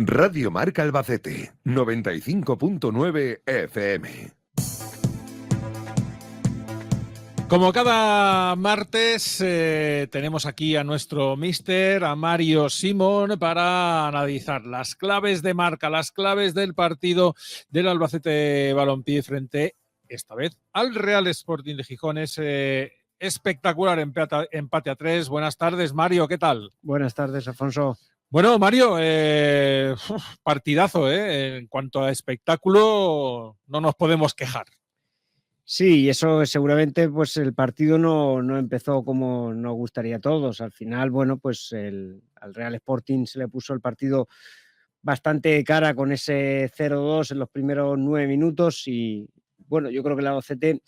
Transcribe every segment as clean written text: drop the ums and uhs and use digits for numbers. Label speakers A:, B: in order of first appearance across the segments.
A: Radio Marca Albacete, 95.9 FM.
B: Como cada martes tenemos aquí a nuestro míster, a Mario Simón, para analizar las claves de marca, las claves del partido del Albacete Balompié frente, esta vez, al Real Sporting de Gijón. Espectacular empate a 3. Buenas tardes, Mario, ¿qué tal?
C: Buenas tardes, Alfonso.
B: Bueno, Mario, partidazo, en cuanto a espectáculo no nos podemos quejar.
C: Sí, eso seguramente pues el partido no empezó como nos gustaría a todos. Al final, bueno, pues al Real Sporting se le puso el partido bastante cara con ese 0-2 en los primeros 9 minutos y bueno, yo creo que el Albacete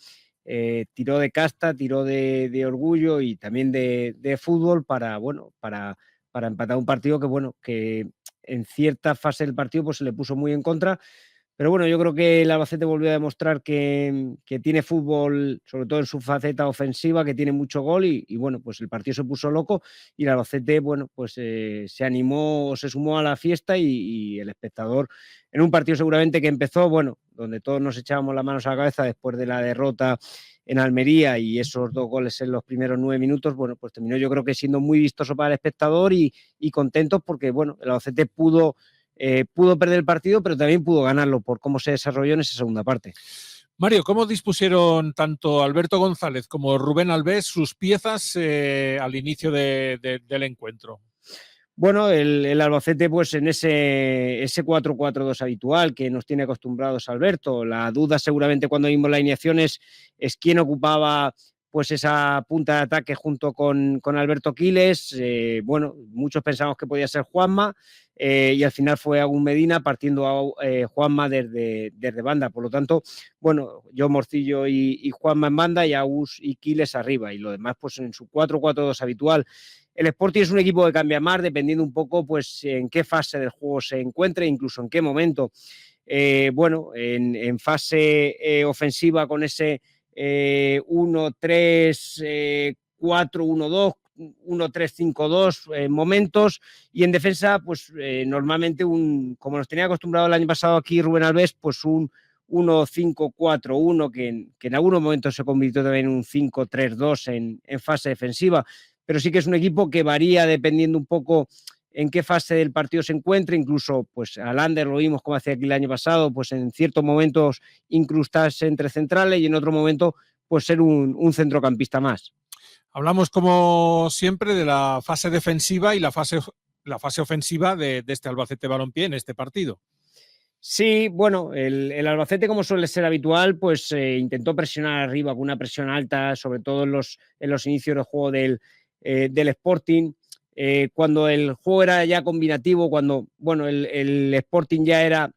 C: tiró de casta, tiró de orgullo y también de fútbol para empatar un partido que en cierta fase del partido pues se le puso muy en contra. Pero bueno, yo creo que el Albacete volvió a demostrar que tiene fútbol, sobre todo en su faceta ofensiva, que tiene mucho gol y bueno, pues el partido se puso loco y el Albacete, bueno, pues se animó, se sumó a la fiesta y el espectador, en un partido seguramente que empezó, bueno, donde todos nos echábamos las manos a la cabeza después de la derrota en Almería y esos 2 goles en los primeros 9 minutos, bueno, pues terminó yo creo que siendo muy vistoso para el espectador y contentos porque, bueno, el Albacete pudo perder el partido, pero también pudo ganarlo por cómo se desarrolló en esa segunda parte.
B: Mario, ¿cómo dispusieron tanto Alberto González como Rubén Albés sus piezas al inicio del encuentro?
C: Bueno, el Albacete pues en ese 4-4-2 habitual que nos tiene acostumbrados Alberto. La duda seguramente cuando vimos las alineaciones es quién ocupaba pues esa punta de ataque junto con Alberto Quiles. Bueno, muchos pensamos que podía ser Juanma y al final fue Agus Medina partiendo a Juanma desde banda. Por lo tanto, bueno, yo Morcillo y Juanma en banda y Agus y Quiles arriba y lo demás pues en su 4-4-2 habitual. El Sporting es un equipo que cambia más dependiendo un poco pues en qué fase del juego se encuentre, incluso en qué momento. Bueno, en fase ofensiva con ese 1-3, 4-1-2, 1-3-5-2 momentos y en defensa pues normalmente como nos tenía acostumbrado el año pasado aquí Rubén Albés, pues un 1-5-4-1 que en algunos momentos se convirtió también en un 5-3-2 en fase defensiva, pero sí que es un equipo que varía dependiendo un poco en qué fase del partido se encuentra, incluso pues a Lander lo vimos como hacía aquí el año pasado, pues en ciertos momentos incrustarse entre centrales y en otro momento pues ser un centrocampista más.
B: Hablamos como siempre de la fase defensiva y la fase ofensiva de este Albacete Balompié en este partido.
C: Sí, bueno, el Albacete, como suele ser habitual, pues intentó presionar arriba con una presión alta, sobre todo en los inicios del juego del Sporting. Cuando el juego era ya combinativo, cuando bueno, el Sporting ya era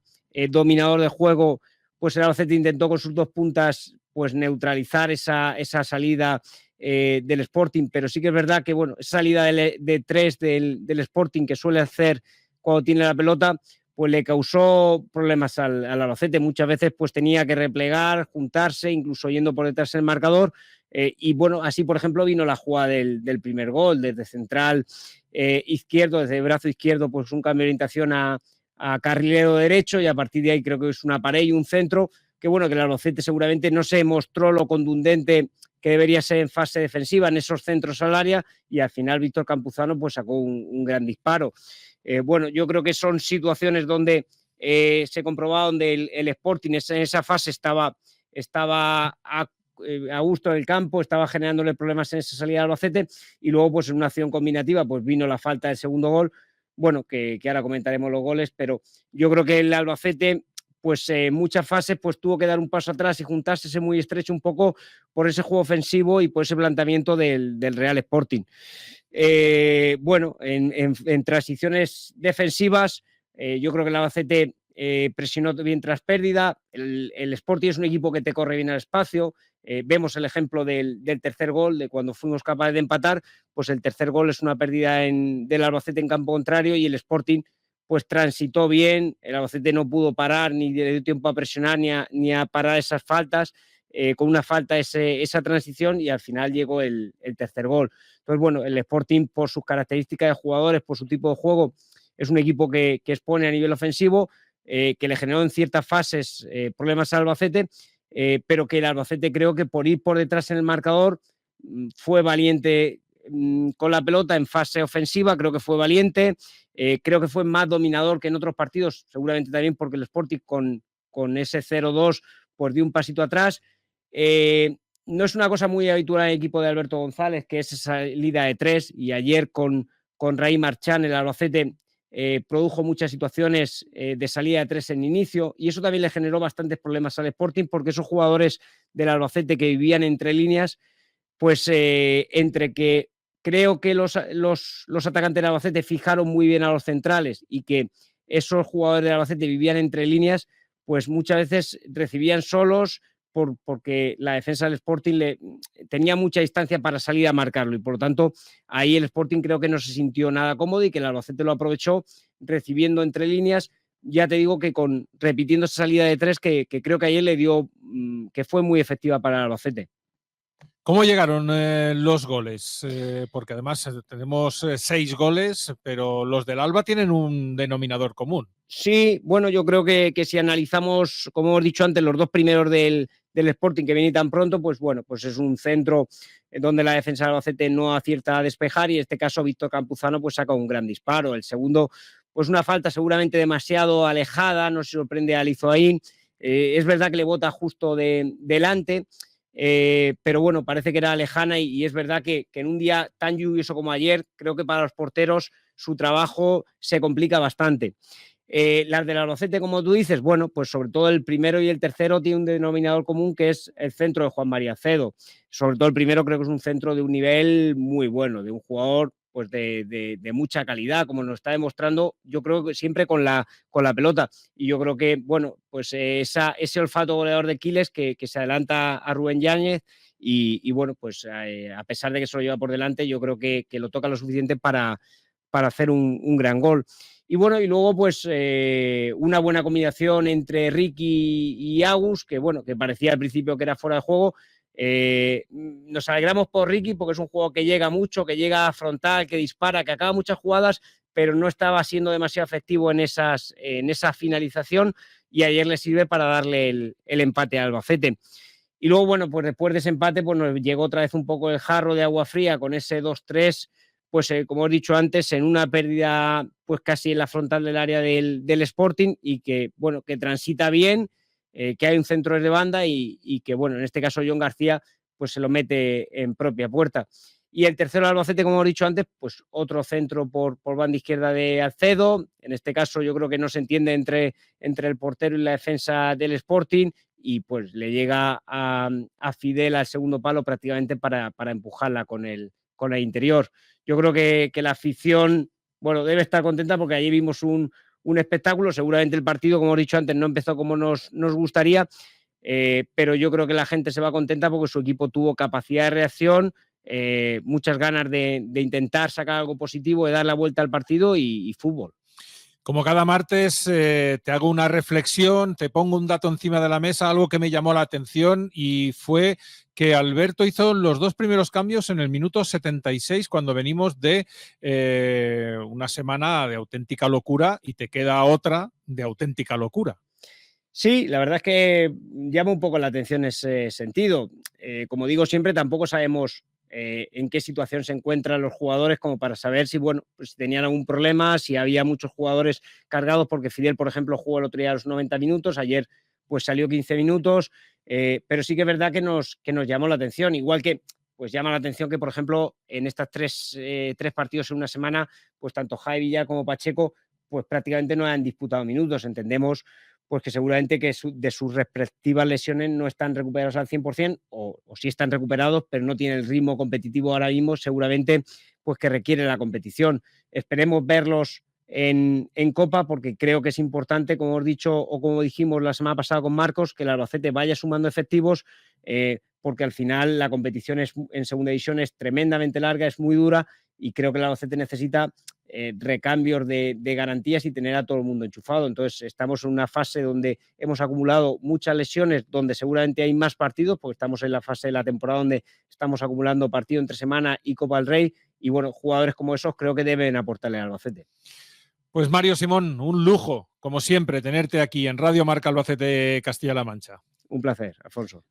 C: dominador del juego, pues el Albacete intentó con sus 2 puntas pues neutralizar esa salida del Sporting, pero sí que es verdad que bueno, esa salida de 3 del Sporting que suele hacer cuando tiene la pelota, pues le causó problemas al Albacete. Muchas veces pues tenía que replegar, juntarse, incluso yendo por detrás del marcador. Y bueno, así por ejemplo vino la jugada del primer gol, desde central izquierdo, desde brazo izquierdo, pues un cambio de orientación a carrilero derecho y a partir de ahí creo que es una pared y un centro, que bueno, que el Albacete seguramente no se mostró lo contundente que debería ser en fase defensiva en esos centros al área y al final Víctor Campuzano pues sacó un gran disparo. Bueno, yo creo que son situaciones donde se comprobaba donde el Sporting en esa fase estaba a gusto en el campo, estaba generándole problemas en esa salida de Albacete y luego pues en una acción combinativa pues vino la falta del segundo gol, bueno, que ahora comentaremos los goles, pero yo creo que el Albacete pues en muchas fases pues tuvo que dar un paso atrás y juntarse muy estrecho un poco por ese juego ofensivo y por ese planteamiento del Real Sporting. Bueno, en transiciones defensivas, yo creo que el Albacete presionó bien tras pérdida. El Sporting es un equipo que te corre bien al espacio. Vemos el ejemplo del tercer gol, de cuando fuimos capaces de empatar, pues el tercer gol es una pérdida del Albacete en campo contrario y el Sporting pues transitó bien, el Albacete no pudo parar, ni le dio tiempo a presionar ni a parar esas faltas, con una falta esa transición y al final llegó el tercer gol. Entonces, bueno, el Sporting por sus características de jugadores, por su tipo de juego, es un equipo que expone a nivel ofensivo, que le generó en ciertas fases problemas al Albacete, pero que el Albacete creo que por ir por detrás en el marcador fue valiente con la pelota en fase ofensiva, creo que fue valiente, creo que fue más dominador que en otros partidos, seguramente también porque el Sporting con ese 0-2 pues dio un pasito atrás. No es una cosa muy habitual en el equipo de Alberto González, que es esa salida de 3, y ayer con Raí Marchán el Albacete produjo muchas situaciones de salida de 3 en inicio, y eso también le generó bastantes problemas al Sporting, porque esos jugadores del Albacete que vivían entre líneas, pues entre que creo que los atacantes del Albacete fijaron muy bien a los centrales y que esos jugadores del Albacete vivían entre líneas, pues muchas veces recibían solos porque la defensa del Sporting tenía mucha distancia para salir a marcarlo, y por lo tanto ahí el Sporting creo que no se sintió nada cómodo y que el Albacete lo aprovechó recibiendo entre líneas. Ya te digo que repitiendo esa salida de 3 que creo que ayer le dio, que fue muy efectiva para el Albacete.
B: ¿Cómo llegaron los goles? Porque además tenemos 6 goles, pero los del Alba tienen un denominador común.
C: Sí, bueno, yo creo que si analizamos, como hemos dicho antes, los 2 primeros del Sporting que viene tan pronto, pues bueno, pues es un centro donde la defensa del Albacete no acierta a despejar, y en este caso Víctor Campuzano pues saca un gran disparo. El segundo, pues una falta seguramente demasiado alejada, no se sorprende a Lizoaín. Es verdad que le bota justo delante, pero bueno, parece que era lejana, y es verdad que en un día tan lluvioso como ayer, creo que para los porteros su trabajo se complica bastante. Las del Albacete, como tú dices, bueno, pues sobre todo el primero y el tercero tiene un denominador común, que es el centro de Juan María Acedo. Sobre todo el primero creo que es un centro de un nivel muy bueno, de un jugador pues de mucha calidad, como nos está demostrando, yo creo que siempre con la pelota. Y yo creo que, bueno, pues ese olfato goleador de Quiles que se adelanta a Rubén Yáñez, y bueno, pues a pesar de que se lo lleva por delante, yo creo que lo toca lo suficiente para hacer un gran gol. Y bueno, y luego pues una buena combinación entre Ricky y Agus, que bueno, que parecía al principio que era fuera de juego. Nos alegramos por Ricky porque es un juego que llega mucho, que llega frontal, que dispara, que acaba muchas jugadas, pero no estaba siendo demasiado efectivo en esa finalización, y ayer le sirve para darle el empate al Albacete. Y luego, bueno, pues después de ese empate, pues nos llegó otra vez un poco el jarro de agua fría con ese 2-3, pues como he dicho antes, en una pérdida pues casi en la frontal del área del Sporting, y que, bueno, que transita bien, que hay un centro de banda, y que, bueno, en este caso John García pues se lo mete en propia puerta. Y el tercero Albacete, como he dicho antes, pues otro centro por banda izquierda de Alcedo. En este caso yo creo que no se entiende entre el portero y la defensa del Sporting, y pues le llega a Fidel al segundo palo prácticamente para empujarla con el interior. Yo creo que la afición, bueno, debe estar contenta porque allí vimos un espectáculo. Seguramente el partido, como he dicho antes, no empezó como nos gustaría, pero yo creo que la gente se va contenta porque su equipo tuvo capacidad de reacción, muchas ganas de intentar sacar algo positivo, de dar la vuelta al partido, y fútbol.
B: Como cada martes, te hago una reflexión, te pongo un dato encima de la mesa, algo que me llamó la atención, y fue que Alberto hizo los 2 primeros cambios en el minuto 76, cuando venimos de una semana de auténtica locura, y te queda otra de auténtica locura.
C: Sí, la verdad es que llama un poco la atención ese sentido. Como digo siempre, tampoco sabemos en qué situación se encuentran los jugadores como para saber si, bueno, pues si tenían algún problema, si había muchos jugadores cargados, porque Fidel, por ejemplo, jugó el otro día a los 90 minutos, ayer pues salió 15 minutos, pero sí que es verdad que nos llamó la atención, igual que pues llama la atención que, por ejemplo, en estas tres partidos en una semana, pues tanto Javi Villar como Pacheco pues prácticamente no han disputado minutos. Entendemos pues que seguramente que de sus respectivas lesiones no están recuperados al 100%, o sí están recuperados, pero no tienen el ritmo competitivo ahora mismo, seguramente pues que requiere la competición. Esperemos verlos en Copa, porque creo que es importante, como hemos dicho o como dijimos la semana pasada con Marcos, que el Albacete vaya sumando efectivos, porque al final la competición en segunda división es tremendamente larga, es muy dura, y creo que el Albacete necesita recambios de garantías y tener a todo el mundo enchufado. Entonces estamos en una fase donde hemos acumulado muchas lesiones, donde seguramente hay más partidos, porque estamos en la fase de la temporada donde estamos acumulando partido entre semana y Copa del Rey, y bueno, jugadores como esos creo que deben aportarle al Albacete.
B: Pues Mario Simón, un lujo, como siempre, tenerte aquí en Radio Marca Albacete Castilla-La Mancha.
C: Un placer, Alfonso.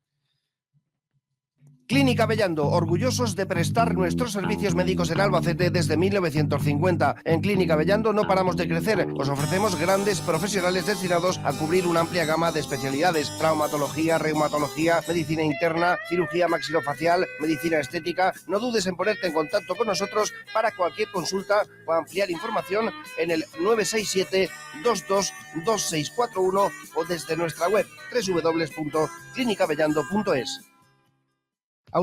D: Clínica Bellando, orgullosos de prestar nuestros servicios médicos en Albacete desde 1950. En Clínica Bellando no paramos de crecer. Os ofrecemos grandes profesionales destinados a cubrir una amplia gama de especialidades: traumatología, reumatología, medicina interna, cirugía maxilofacial, medicina estética. No dudes en ponerte en contacto con nosotros para cualquier consulta o ampliar información en el 967 222641 o desde nuestra web www.clinicabellando.es.